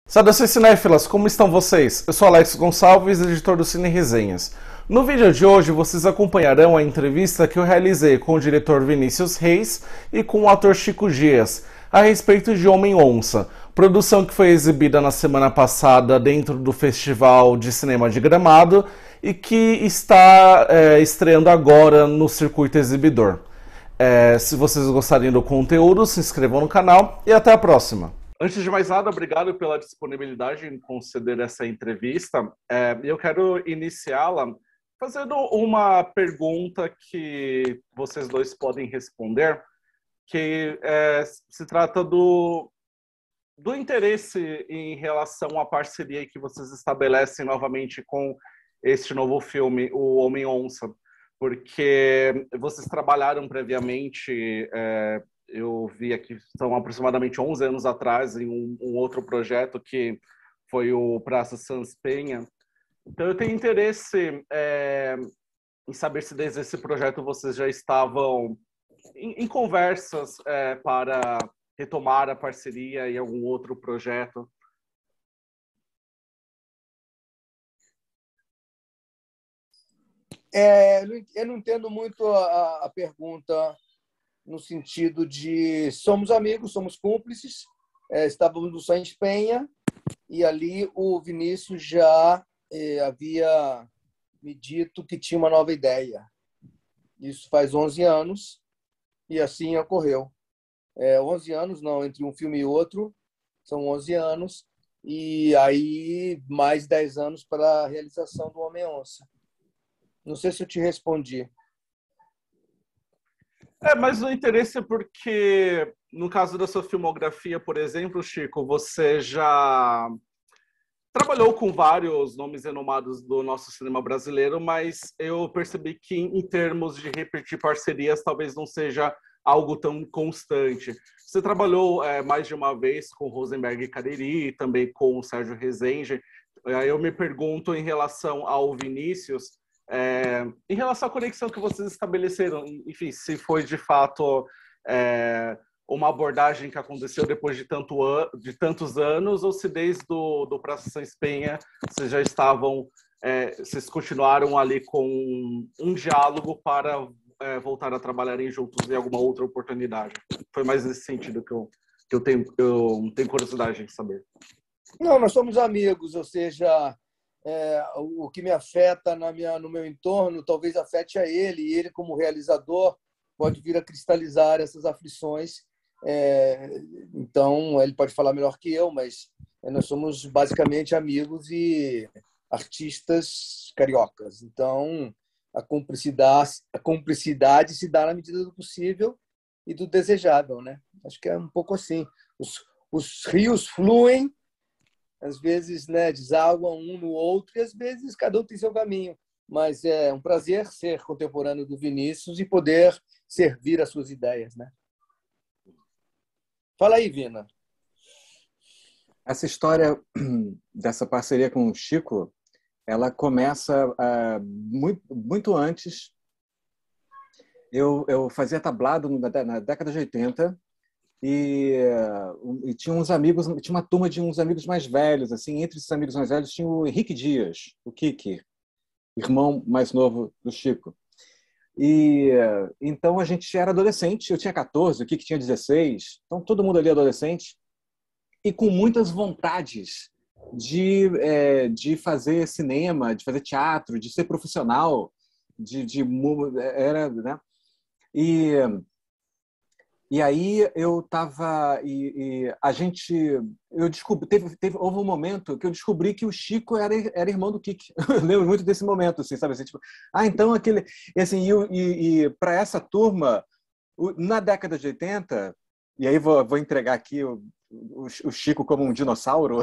Saudações cinéfilas, como estão vocês? Eu sou Alex Gonçalves, editor do Cine Resenhas. No vídeo de hoje vocês acompanharão a entrevista que eu realizei com o diretor Vinícius Reis e com o ator Chico Dias a respeito de Homem-Onça, produção que foi exibida na semana passada dentro do Festival de Cinema de Gramado e que está estreando agora no circuito exibidor. Se vocês gostarem do conteúdo, se inscrevam no canal e até a próxima! Antes de mais nada, obrigado pela disponibilidade em conceder essa entrevista. Eu quero iniciá-la fazendo uma pergunta que vocês dois podem responder, que se trata do interesse em relação à parceria que vocês estabelecem novamente com este novo filme, O Homem-Onça, porque vocês trabalharam previamente... eu vi aqui, são aproximadamente 11 anos atrás, em um outro projeto que foi o Praça Sans Penha. Então, eu tenho interesse em saber se desde esse projeto vocês já estavam em conversas para retomar a parceria em algum outro projeto. Eu não entendo muito a pergunta no sentido de somos amigos, somos cúmplices, estávamos no Sans Penha e ali o Vinícius já havia me dito que tinha uma nova ideia. Isso faz 11 anos e assim ocorreu. 11 anos, não, entre um filme e outro, são 11 anos, e aí mais 10 anos para a realização do Homem-Onça. Não sei se eu te respondi. Mas o interesse é porque, no caso da sua filmografia, por exemplo, Chico, você já trabalhou com vários nomes renomados do nosso cinema brasileiro, mas eu percebi que, em termos de repetir parcerias, talvez não seja algo tão constante. Você trabalhou mais de uma vez com Rosenberg e Cariri, também com o Sérgio Rezende. Eu me pergunto, em relação ao Vinícius, em relação à conexão que vocês estabeleceram, enfim, se foi de fato uma abordagem que aconteceu depois de tantos anos, ou se desde do Praça Sans Penha vocês já estavam, vocês continuaram ali com um diálogo para voltar a trabalharem juntos em alguma outra oportunidade. Foi mais nesse sentido que eu tenho curiosidade de saber. Não, nós somos amigos, ou seja, o que me afeta no meu entorno talvez afete a ele, e ele, como realizador, pode vir a cristalizar essas aflições. Então, ele pode falar melhor que eu, mas nós somos basicamente amigos e artistas cariocas. Então, a cumplicidade se dá na medida do possível e do desejável, né? Acho que é um pouco assim. Os rios fluem, às vezes, né, desaguam um no outro e às vezes cada um tem seu caminho. Mas é um prazer ser contemporâneo do Vinícius e poder servir as suas ideias, né? Fala aí, Vina. Essa história dessa parceria com o Chico, ela começa muito antes. Eu fazia tablado na década de 80 e tinha uns amigos, tinha uma turma de uns amigos mais velhos, assim, entre esses amigos mais velhos tinha o Henrique Dias, o Kiki, irmão mais novo do Chico. E então a gente era adolescente, eu tinha 14, o Kiki tinha 16, então todo mundo ali adolescente e com muitas vontades de fazer cinema, de fazer teatro, de ser profissional, era, né? E aí eu tava a gente eu descobri houve um momento que eu descobri que o Chico era irmão do Kiki. Eu lembro muito desse momento, assim, sabe assim, tipo, então aquele assim e para essa turma na década de 80, e aí vou entregar aqui o Chico como um dinossauro.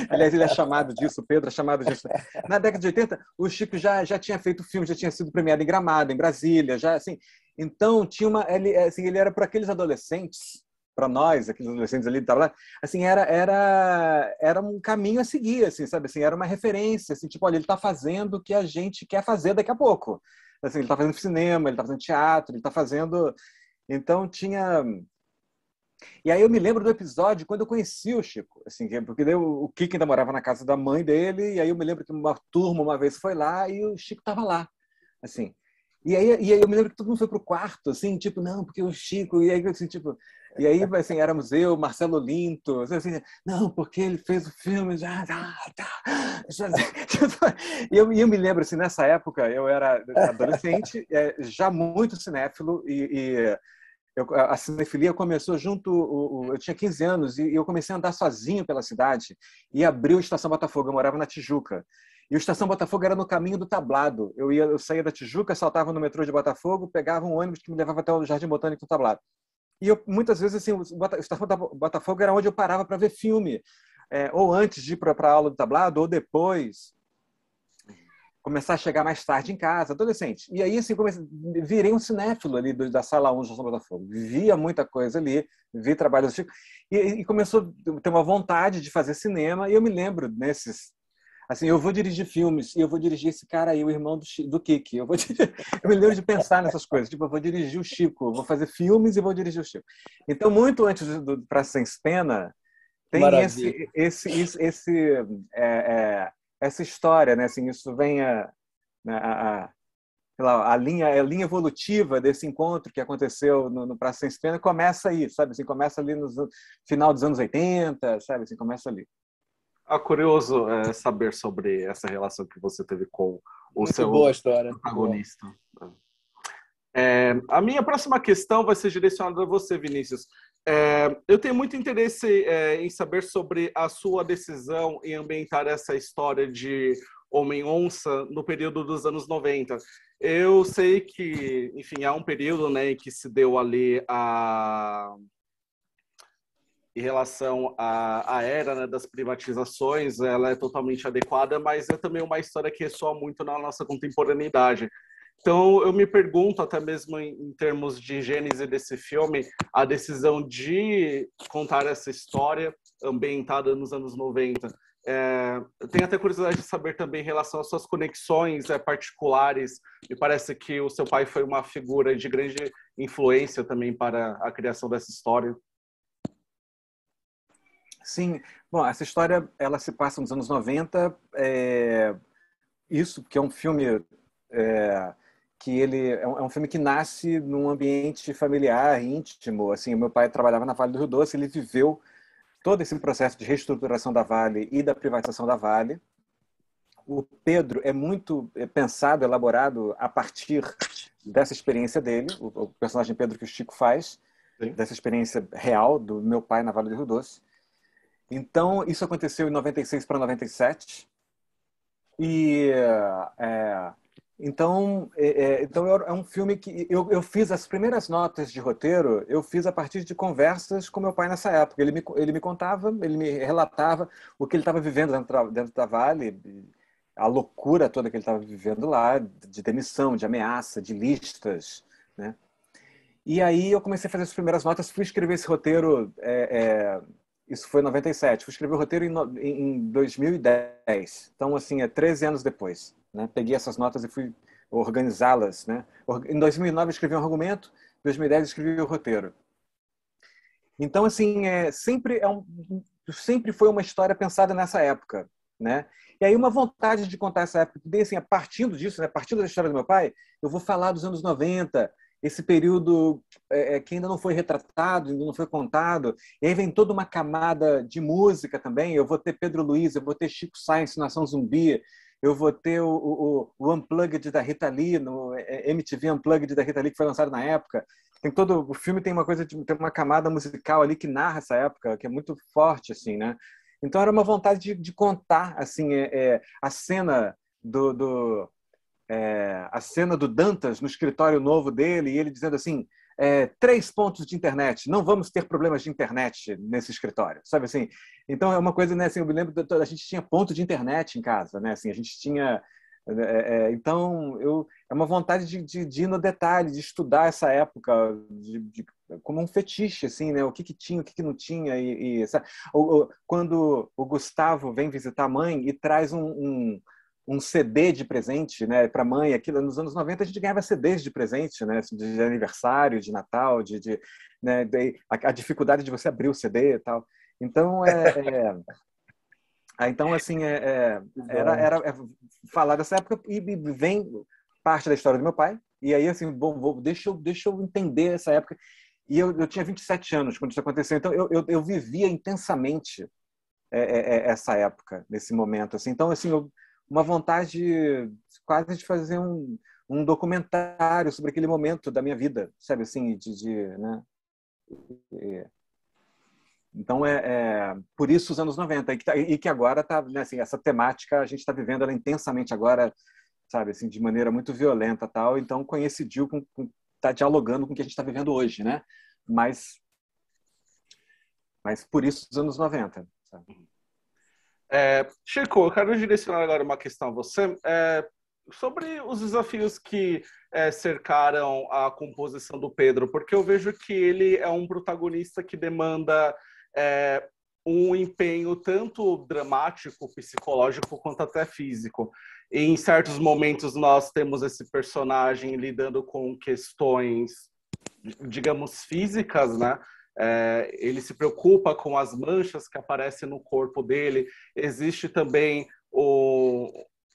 Aliás, ele é chamado disso, o Pedro é chamado disso. Na década de 80, o Chico já tinha feito filme, já tinha sido premiado em Gramado, em Brasília, já assim. Então, ele era para aqueles adolescentes, para nós, aqueles adolescentes ali, tava lá, assim, era um caminho a seguir, assim, sabe? Assim, era uma referência, assim, tipo, olha, ele está fazendo o que a gente quer fazer daqui a pouco. Assim, ele está fazendo cinema, ele está fazendo teatro, ele está fazendo... Então, tinha E aí eu me lembro do episódio quando eu conheci o Chico, assim, porque daí o Kiko ainda morava na casa da mãe dele, e aí eu me lembro que uma turma uma vez foi lá e o Chico estava lá, assim. E aí eu me lembro que todo mundo foi pro quarto, assim, tipo, não, porque o Chico, e aí assim, tipo, e aí assim, éramos eu, Marcelo Linto, assim, não, porque ele fez o filme, já, e eu me lembro assim, nessa época eu era adolescente, já muito cinéfilo a cinefilia começou eu tinha 15 anos e eu comecei a andar sozinho pela cidade e abriu a Estação Botafogo. Eu morava na Tijuca. E o Estação Botafogo era no caminho do Tablado. Eu saía da Tijuca, saltava no metrô de Botafogo, pegava um ônibus que me levava até o Jardim Botânico do Tablado. E eu, muitas vezes, assim, o Estação Botafogo era onde eu parava para ver filme. Ou antes de ir para a aula do Tablado, ou depois. Começar a chegar mais tarde em casa, adolescente. E aí, assim, virei um cinéfilo ali da Sala 1 do Estação Botafogo. Via muita coisa ali, vi trabalhos do Chico, e começou a ter uma vontade de fazer cinema, e eu me lembro nesses... Assim, eu vou dirigir filmes, e eu vou dirigir esse cara aí, o irmão do Kiki. Eu me lembro de pensar nessas coisas. Tipo, eu vou dirigir o Chico, eu vou fazer filmes e vou dirigir o Chico. Então, muito antes do Pra Sem Pena, tem Maravilha. essa história, né? Assim, isso vem sei lá, a linha evolutiva desse encontro que aconteceu no Praça Sem Pena começa aí, sabe? Assim, começa ali no final dos anos 80, sabe? Assim, começa ali. Curioso saber sobre essa relação que você teve com o Muito seu boa a história. protagonista. A minha próxima questão vai ser direcionada a você, Vinícius. Eu tenho muito interesse em saber sobre a sua decisão em ambientar essa história de Homem-Onça no período dos anos 90. Eu sei que, enfim, há um período, né, em que se deu ali em relação à era, né, das privatizações, ela é totalmente adequada, mas é também uma história que ressoa muito na nossa contemporaneidade. Então, eu me pergunto, até mesmo em termos de gênese desse filme, a decisão de contar essa história ambientada nos anos 90. Eu tenho até curiosidade de saber também em relação às suas conexões particulares. Me parece que o seu pai foi uma figura de grande influência também para a criação dessa história. Sim, bom, essa história ela se passa nos anos 90. Isso que é um filme que ele é um filme que nasce num ambiente familiar, íntimo. Assim, o meu pai trabalhava na Vale do Rio Doce, ele viveu todo esse processo de reestruturação da Vale e da privatização da Vale. O Pedro é muito pensado, elaborado a partir dessa experiência dele, o personagem Pedro que o Chico faz, Sim. dessa experiência real do meu pai na Vale do Rio Doce. Então, isso aconteceu em 96 para 97. Então é um filme que eu fiz as primeiras notas de roteiro, eu fiz a partir de conversas com meu pai nessa época. Ele me contava, ele me relatava o que ele estava vivendo dentro da Vale, a loucura toda que ele estava vivendo lá, de demissão, de ameaça, de listas, né? E aí eu comecei a fazer as primeiras notas, fui escrever esse roteiro, isso foi em 97, fui escrever o roteiro em 2010, então assim, 13 anos depois, né? Peguei essas notas e fui organizá-las, né? Em 2009 eu escrevi um argumento, em 2010 eu escrevi o roteiro. Então assim, sempre foi uma história pensada nessa época, né? E aí uma vontade de contar essa época, bem assim, partindo disso, né? Partindo da história do meu pai, eu vou falar dos anos 90, esse período que ainda não foi retratado, ainda não foi contado. E aí vem toda uma camada de música também. Eu vou ter Pedro Luiz, eu vou ter Chico Science, Nação Zumbi, eu vou ter o Unplugged da Rita Lee, no MTV Unplugged da Rita Lee, que foi lançado na época. O filme tem tem uma camada musical ali que narra essa época, que é muito forte, assim, né? Então era uma vontade de contar assim, a cena a cena do Dantas no escritório novo dele, e ele dizendo assim, 3 pontos de internet, não vamos ter problemas de internet nesse escritório, sabe assim? Então é uma coisa, né, assim, eu me lembro, a gente tinha ponto de internet em casa, né, assim, a gente tinha... então, é uma vontade de ir no detalhe, de estudar essa época, como um fetiche, assim, né? O que tinha, o que não tinha. Sabe? Quando o Gustavo vem visitar a mãe e traz um CD de presente, né, para a mãe. Aquilo, nos anos 90 a gente ganhava CDs de presente, né, de aniversário, de Natal, né, a dificuldade de você abrir o CD e tal. Então, então assim, falar dessa época e vem parte da história do meu pai. E aí, assim, bom, deixa eu entender essa época. E eu tinha 27 anos quando isso aconteceu, então eu vivia intensamente essa época, nesse momento. Assim. Então, assim, uma vontade quase de fazer um documentário sobre aquele momento da minha vida, sabe, assim, né? Então, por isso os anos 90, e que agora tá, né, assim, essa temática a gente está vivendo ela intensamente agora, sabe, assim, de maneira muito violenta, tal. Então coincidiu com tá dialogando com o que a gente está vivendo hoje, né? Mas por isso os anos 90, sabe? Chico, eu quero direcionar agora uma questão a você sobre os desafios que cercaram a composição do Pedro, porque eu vejo que ele é um protagonista que demanda um empenho tanto dramático, psicológico, quanto até físico. E em certos momentos nós temos esse personagem lidando com questões, digamos, físicas, né? Ele se preocupa com as manchas que aparecem no corpo dele. Existe também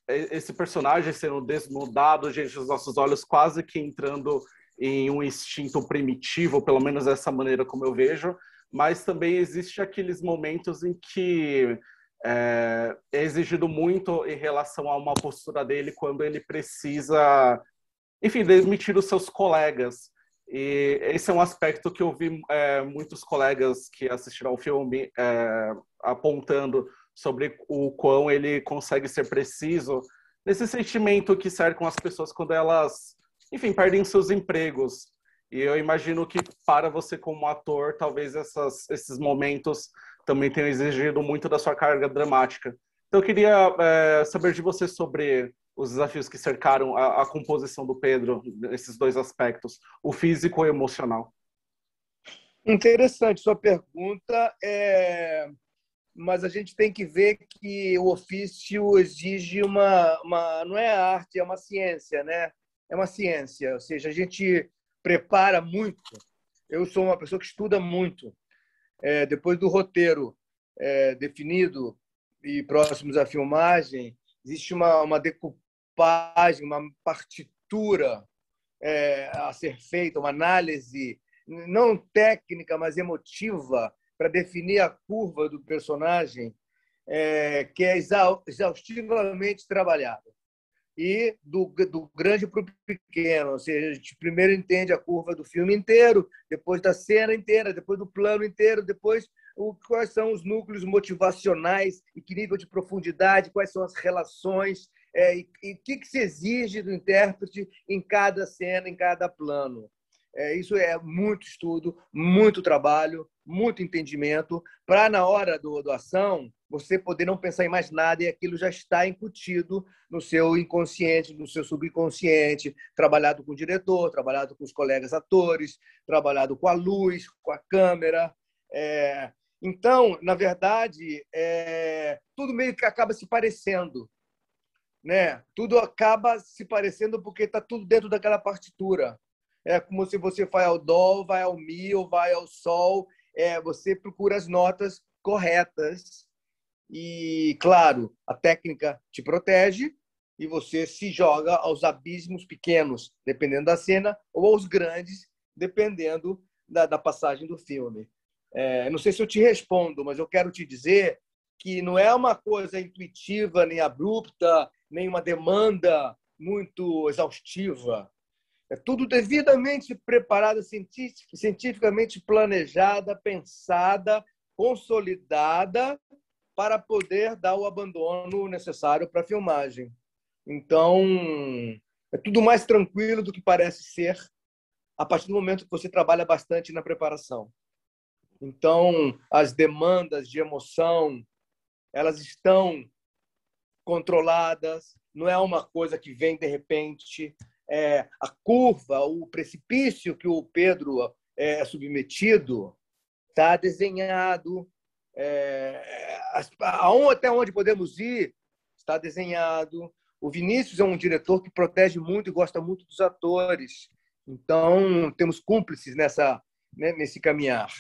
esse personagem sendo desnudado diante dos nossos olhos, quase que entrando em um instinto primitivo, pelo menos dessa maneira como eu vejo. Mas também existe aqueles momentos em que é exigido muito em relação a uma postura dele quando ele precisa, enfim, demitir os seus colegas. E esse é um aspecto que eu vi muitos colegas que assistiram ao filme apontando sobre o quão ele consegue ser preciso nesse sentimento que cercam as pessoas quando elas, enfim, perdem seus empregos. E eu imagino que para você como ator, talvez esses momentos também tenham exigido muito da sua carga dramática. Então eu queria saber de você sobre os desafios que cercaram a composição do Pedro, nesses dois aspectos, o físico e o emocional. Interessante sua pergunta, mas a gente tem que ver que o ofício exige não é arte, é uma ciência, né? É uma ciência, ou seja, a gente prepara muito. Eu sou uma pessoa que estuda muito. Depois do roteiro definido e próximos à filmagem, existe uma decupagem, uma partitura a ser feita, uma análise não técnica, mas emotiva, para definir a curva do personagem, que é exaustivamente trabalhada. E do grande para o pequeno, ou seja, a gente primeiro entende a curva do filme inteiro, depois da cena inteira, depois do plano inteiro, depois quais são os núcleos motivacionais e que nível de profundidade, quais são as relações e o que se exige do intérprete em cada cena, em cada plano. Isso é muito estudo, muito trabalho, muito entendimento, para na hora da ação você poder não pensar em mais nada e aquilo já está incutido no seu inconsciente, no seu subconsciente, trabalhado com o diretor, trabalhado com os colegas atores, trabalhado com a luz, com a câmera. Então, na verdade, tudo meio que acaba se parecendo, né? Tudo acaba se parecendo porque está tudo dentro daquela partitura. É como se você vai ao dó, vai ao mi ou vai ao sol. Você procura as notas corretas. E, claro, a técnica te protege e você se joga aos abismos pequenos, dependendo da cena, ou aos grandes, dependendo da passagem do filme. Não sei se eu te respondo, mas eu quero te dizer que não é uma coisa intuitiva, nem abrupta, nem uma demanda muito exaustiva. É tudo devidamente preparado, cientificamente planejada, pensada, consolidada para poder dar o abandono necessário para a filmagem. Então, é tudo mais tranquilo do que parece ser a partir do momento que você trabalha bastante na preparação. Então, as demandas de emoção, elas estão controladas, não é uma coisa que vem de repente. A curva, o precipício que o Pedro é submetido está desenhado. Até onde podemos ir está desenhado. O Vinícius é um diretor que protege muito e gosta muito dos atores. Então, temos cúmplices nesse caminhar.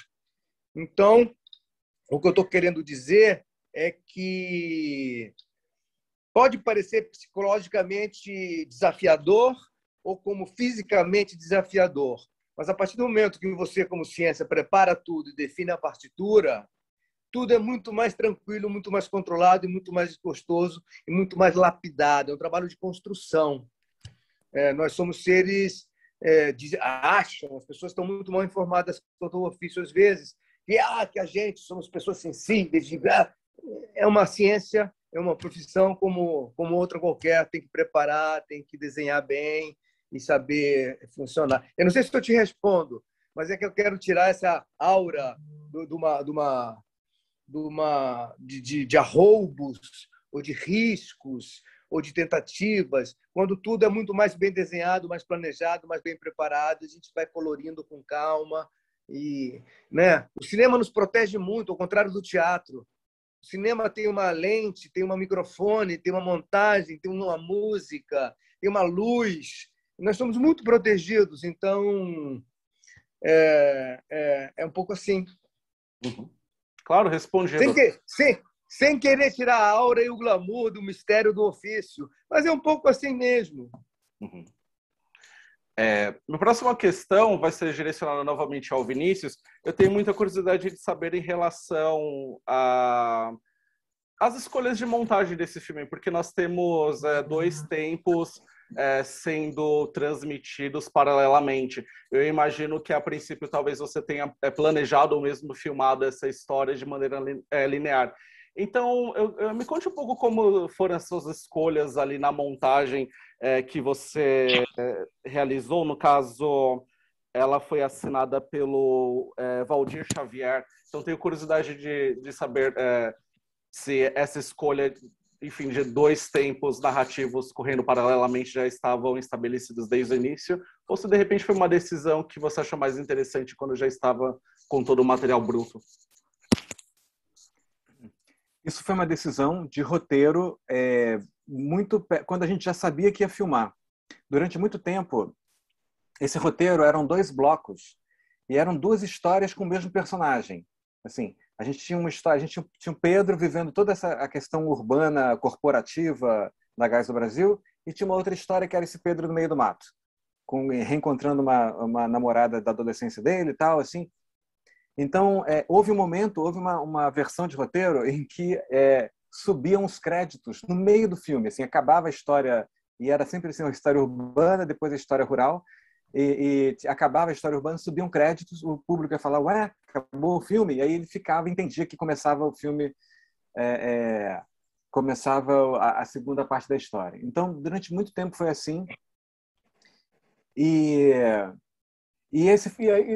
Então, o que eu estou querendo dizer é que pode parecer psicologicamente desafiador ou como fisicamente desafiador, mas a partir do momento que você, como ciência, prepara tudo e define a partitura, tudo é muito mais tranquilo, muito mais controlado e muito mais gostoso e muito mais lapidado. É um trabalho de construção. Nós somos seres, acham, as pessoas estão muito mal informadas quanto ao ofício às vezes, que a gente somos pessoas sensíveis, é uma ciência, é uma profissão como outra qualquer, tem que preparar, tem que desenhar bem e saber funcionar. Eu não sei se eu te respondo, mas é que eu quero tirar essa aura de arroubos ou de riscos ou de tentativas, quando tudo é muito mais bem desenhado, mais planejado, mais bem preparado, a gente vai colorindo com calma. E, né? O cinema nos protege muito, ao contrário do teatro. O cinema tem uma lente, tem um microfone, tem uma montagem, tem uma música, tem uma luz. Nós somos muito protegidos, então é um pouco assim. Uhum. Claro, respondido. Sem querer tirar a aura e o glamour do mistério do ofício, mas é um pouco assim mesmo. Uhum. Minha próxima questão vai ser direcionada novamente ao Vinícius. Eu tenho muita curiosidade de saber em relação às escolhas de montagem desse filme, porque nós temos dois tempos sendo transmitidos paralelamente. Eu imagino que, a princípio, talvez você tenha planejado ou mesmo filmado essa história de maneira linear. Então, me conte um pouco como foram as suas escolhas ali na montagem que você realizou. No caso, ela foi assinada pelo Valdir Xavier. Então, tenho curiosidade de saber se essa escolha, enfim, de dois tempos narrativos correndo paralelamente já estavam estabelecidos desde o início, ou se de repente foi uma decisão que você achou mais interessante quando já estava com todo o material bruto. Isso foi uma decisão de roteiro quando a gente já sabia que ia filmar. Durante muito tempo, esse roteiro eram 2 blocos e eram 2 histórias com o mesmo personagem. Assim, a gente tinha uma história, a gente tinha o Pedro vivendo toda a questão urbana, corporativa da Gás do Brasil, e tinha uma outra história que era esse Pedro no meio do mato, reencontrando uma namorada da adolescência dele e tal, assim. Então, houve uma versão de roteiro em que subiam os créditos no meio do filme. Assim, acabava a história, e era sempre assim, uma história urbana, depois a história rural, e acabava a história urbana, subiam créditos, o público ia falar, ué, acabou o filme? E aí ele entendia que começava o filme, começava a segunda parte da história. Então, durante muito tempo foi assim. E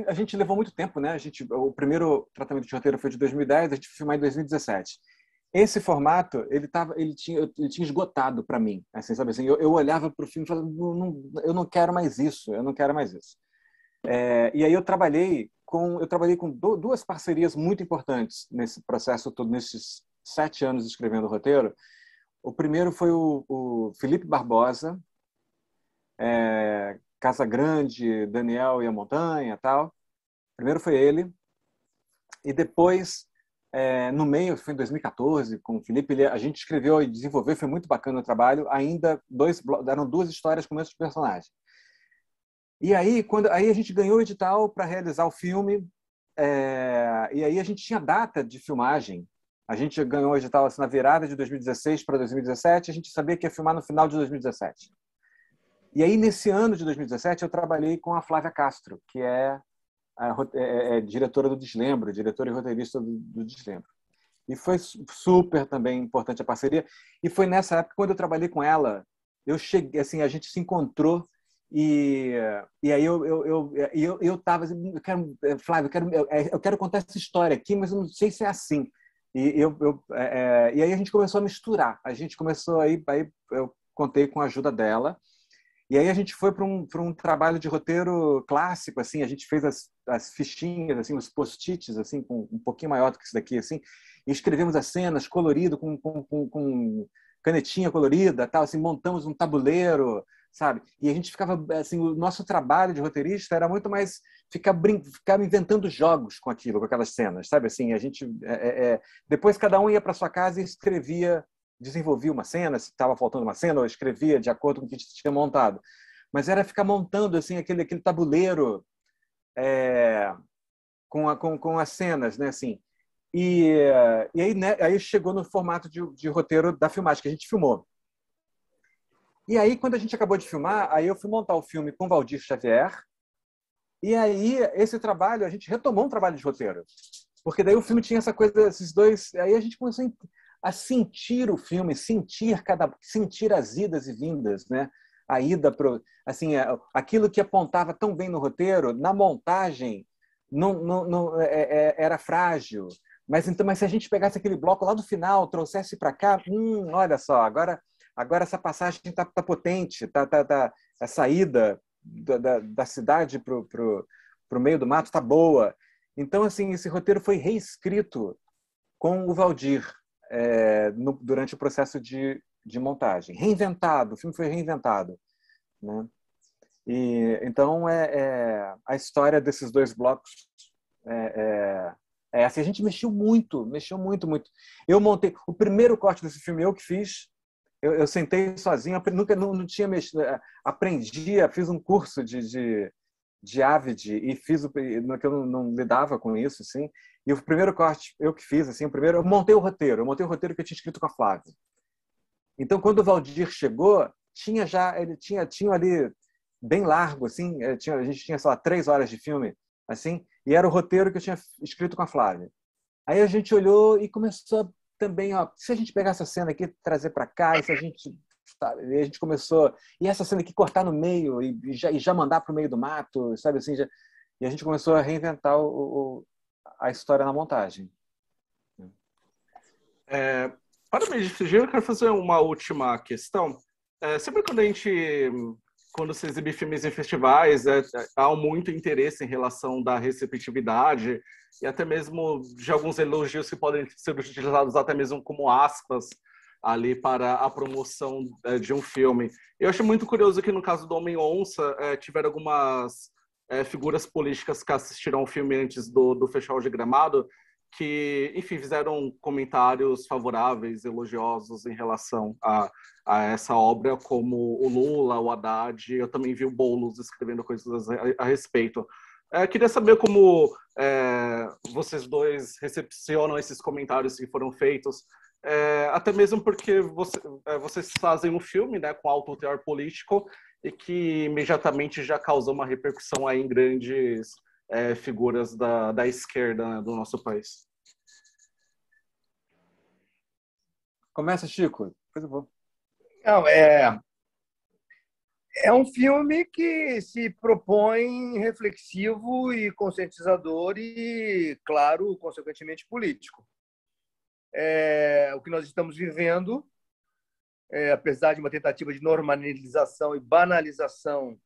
a gente levou muito tempo, né? O primeiro tratamento de roteiro foi de 2010, a gente filmou em 2017. Esse formato, ele tinha esgotado para mim. Assim, sabe assim, eu olhava para o filme e falava, eu não quero mais isso, eu não quero mais isso. E aí eu trabalhei com 2 parcerias muito importantes nesse processo todo, nesses 7 anos escrevendo o roteiro. O primeiro foi o Felipe Barbosa, Casa Grande, Daniel e a Montanha, tal. Primeiro foi ele, e depois no meio, foi em 2014, com o Felipe, a gente escreveu e desenvolveu, foi muito bacana o trabalho. Ainda eram 2 histórias com o mesmo personagem. E aí, aí a gente ganhou o edital para realizar o filme, e aí a gente tinha data de filmagem. A gente ganhou o edital assim, na virada de 2016 para 2017, a gente sabia que ia filmar no final de 2017. E aí, nesse ano de 2017, eu trabalhei com a Flávia Castro, que é diretora do Deslembro, diretora e roteirista do Deslembro. E foi super também importante a parceria. E foi nessa época, quando eu trabalhei com ela, eu cheguei, assim, a gente se encontrou e aí eu tava assim, Flávia, eu quero contar essa história aqui, mas eu não sei se é assim. E aí a gente começou a misturar. A gente começou aí eu contei com a ajuda dela. E aí a gente foi para um trabalho de roteiro clássico, assim, a gente fez as fichinhas, assim, os post-its, assim, com um pouquinho maior do que isso daqui, assim, e escrevemos as cenas colorido com canetinha colorida, tal, assim, montamos um tabuleiro, sabe? E a gente ficava, assim, o nosso trabalho de roteirista era muito mais ficar inventando jogos com aquilo, com aquelas cenas, sabe? Assim, a gente depois cada um ia para sua casa e escrevia, desenvolvia uma cena, se estava faltando uma cena, ou escrevia de acordo com o que a gente tinha montado. Mas era ficar montando assim aquele tabuleiro com as cenas, né? Assim. E aí, né, aí chegou no formato de roteiro da filmagem que a gente filmou. E aí, quando a gente acabou de filmar, aí eu fui montar o filme com Valdir Xavier. E aí, esse trabalho, a gente retomou um trabalho de roteiro. Porque daí o filme tinha essa coisa, esses dois... Aí a gente começou a sentir o filme, sentir as idas e vindas, né? A ida pro, assim, aquilo que apontava tão bem no roteiro, na montagem, era frágil. Mas se a gente pegasse aquele bloco lá do final, trouxesse para cá, olha só, agora essa passagem está potente, a saída da cidade para o meio do mato está boa. Então, assim, esse roteiro foi reescrito com o Valdir durante o processo de montagem. Reinventado, o filme foi reinventado. Né? E, então, a história desses dois blocos assim, a gente mexeu muito, muito. Eu montei o primeiro corte desse filme, eu que fiz. Eu sentei sozinho, nunca não tinha mexido, fiz um curso de Avid e fiz que eu não lidava com isso, assim. E o primeiro corte eu que fiz, assim, eu montei o roteiro que eu tinha escrito com a Flávia. Então, quando o Valdir chegou, ele tinha ali bem largo, assim, a gente tinha, sei lá, 3 horas de filme, assim, e era o roteiro que eu tinha escrito com a Flávia. Aí a gente olhou e começou também, se a gente pegar essa cena aqui, trazer para cá, e se a gente, sabe, e a gente começou, e essa cena aqui cortar no meio e já mandar para o meio do mato, sabe assim, e a gente começou a reinventar a história na montagem. Para me decidir, eu quero fazer uma última questão. Sempre quando se exibe filmes em festivais, há muito interesse em relação da receptividade e até mesmo de alguns elogios que podem ser utilizados até mesmo como aspas ali para a promoção de um filme. Eu acho muito curioso que no caso do Homem-Onça tiveram algumas figuras políticas que assistiram ao filme antes do Festival de Gramado que, enfim, fizeram comentários favoráveis, elogiosos em relação a essa obra, como o Lula, o Haddad. Eu também vi o Boulos escrevendo coisas a respeito. Queria saber como vocês dois recepcionam esses comentários que foram feitos, até mesmo porque vocês fazem um filme, né, com alto teor político e que imediatamente já causou uma repercussão aí em grandes figuras da esquerda, né, do nosso país. Começa, Chico. Depois eu vou. Não, é um filme que se propõe reflexivo e conscientizador e, claro, consequentemente político. O que nós estamos vivendo, apesar de uma tentativa de normalização e banalização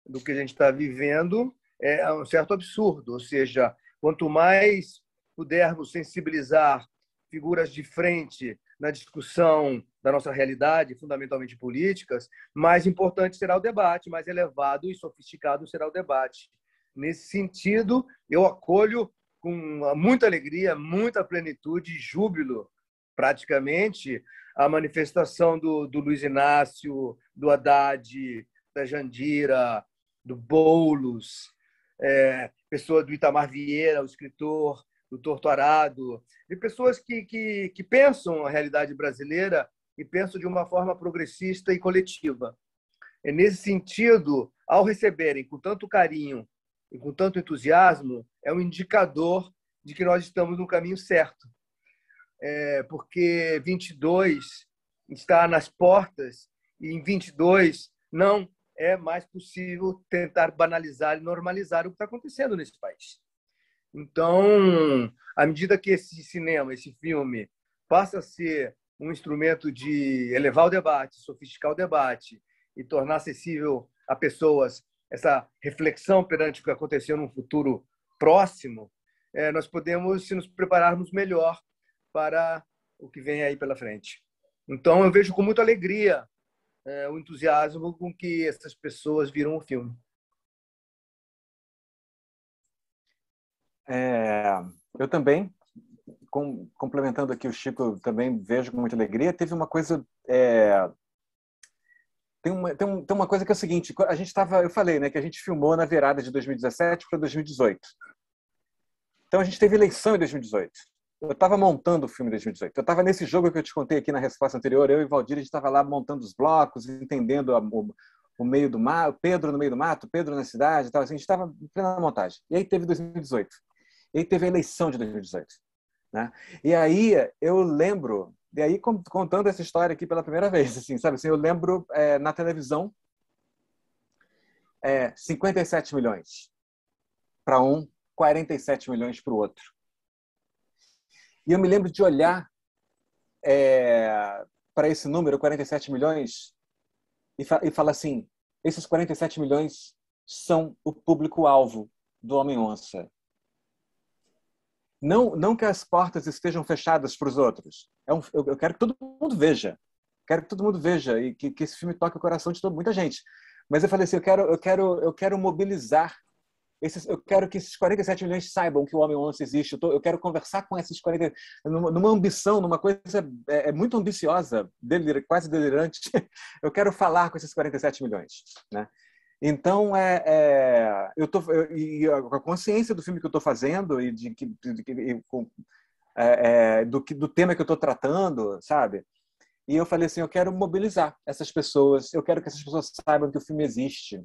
do que a gente está vivendo, é um certo absurdo. Ou seja, quanto mais pudermos sensibilizar figuras de frente na discussão da nossa realidade, fundamentalmente políticas, mais importante será o debate, mais elevado e sofisticado será o debate. Nesse sentido, eu acolho com muita alegria, muita plenitude e júbilo, praticamente, a manifestação do Luiz Inácio, do Haddad, da Jandira, do Boulos, pessoa do Itamar Vieira, o escritor, do Torturado, de pessoas que pensam a realidade brasileira e pensam de uma forma progressista e coletiva. Nesse sentido, ao receberem com tanto carinho e com tanto entusiasmo, é um indicador de que nós estamos no caminho certo. Porque 22 está nas portas e em 22 não é mais possível tentar banalizar e normalizar o que está acontecendo nesse país. Então, à medida que esse cinema, esse filme, passa a ser um instrumento de elevar o debate, sofisticar o debate e tornar acessível a pessoas essa reflexão perante o que aconteceu num futuro próximo, nós podemos, se nos prepararmos melhor para o que vem aí pela frente. Então, eu vejo com muita alegria o entusiasmo com que essas pessoas viram o filme. Eu também, complementando aqui o Chico, também vejo com muita alegria. Teve uma coisa... Tem uma coisa que é o seguinte, a gente eu falei, né, que a gente filmou na virada de 2017 para 2018. Então a gente teve eleição em 2018. Eu estava montando o filme em 2018. Eu estava nesse jogo que eu te contei aqui na resposta anterior, eu e Valdir, a gente estava lá montando os blocos, entendendo o meio do mato, Pedro no meio do mato, Pedro na cidade, tal, assim, a gente estava em plena montagem. E aí teve 2018. E aí teve a eleição de 2018. Né? E aí eu lembro, e aí contando essa história aqui pela primeira vez, assim, sabe? Assim, eu lembro na televisão 57 milhões para um, 47 milhões para o outro. E eu me lembro de olhar para esse número, 47 milhões, e falar assim, esses 47 milhões são o público-alvo do Homem-Onça. Não que as portas estejam fechadas para os outros. Eu quero que todo mundo veja. Quero que todo mundo veja e que esse filme toque o coração de muita gente. Mas eu falei assim, eu quero mobilizar eu quero que esses 47 milhões saibam que o Homem-Onça existe. Eu quero conversar com esses 40... Numa ambição, numa coisa muito ambiciosa, quase delirante. Eu quero falar com esses 47 milhões. Né? Então, a consciência do filme que eu estou fazendo e do tema que eu estou tratando, sabe? E eu falei assim, eu quero mobilizar essas pessoas, eu quero que essas pessoas saibam que o filme existe.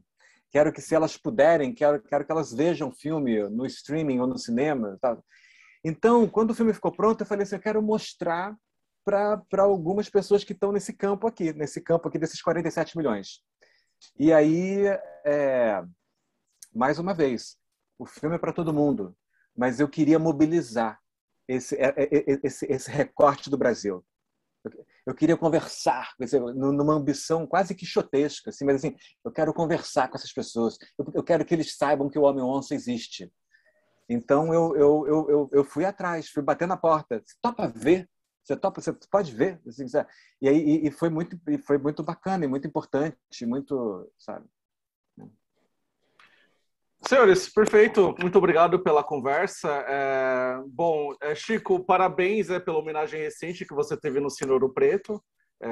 Quero que, se elas puderem, quero que elas vejam o filme no streaming ou no cinema. Tá? Então, quando o filme ficou pronto, eu falei assim, eu quero mostrar para algumas pessoas que estão nesse campo aqui desses 47 milhões. E aí, mais uma vez, o filme é para todo mundo, mas eu queria mobilizar esse recorte do Brasil. Eu queria conversar, numa ambição quase quixotesca, assim, mas assim, eu quero conversar com essas pessoas. Eu quero que eles saibam que o Homem-Onça existe. Então eu fui atrás, fui bater na porta. Você topa ver? Você pode ver? Assim, e aí foi muito bacana e muito importante, muito, sabe? Senhores, perfeito. Muito obrigado pela conversa. Chico, parabéns pela homenagem recente que você teve no Cine Ouro Preto,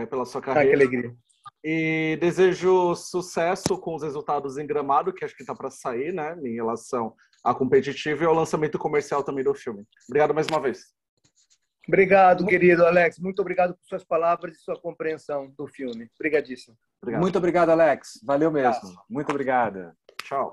pela sua carreira. Que alegria. E desejo sucesso com os resultados em Gramado, que acho que está para sair, né, em relação à competitiva e ao lançamento comercial também do filme. Obrigado mais uma vez. Obrigado, querido Alex. Muito obrigado por suas palavras e sua compreensão do filme. Obrigadíssimo. Obrigado. Muito obrigado, Alex. Valeu mesmo. Muito obrigado. Tchau.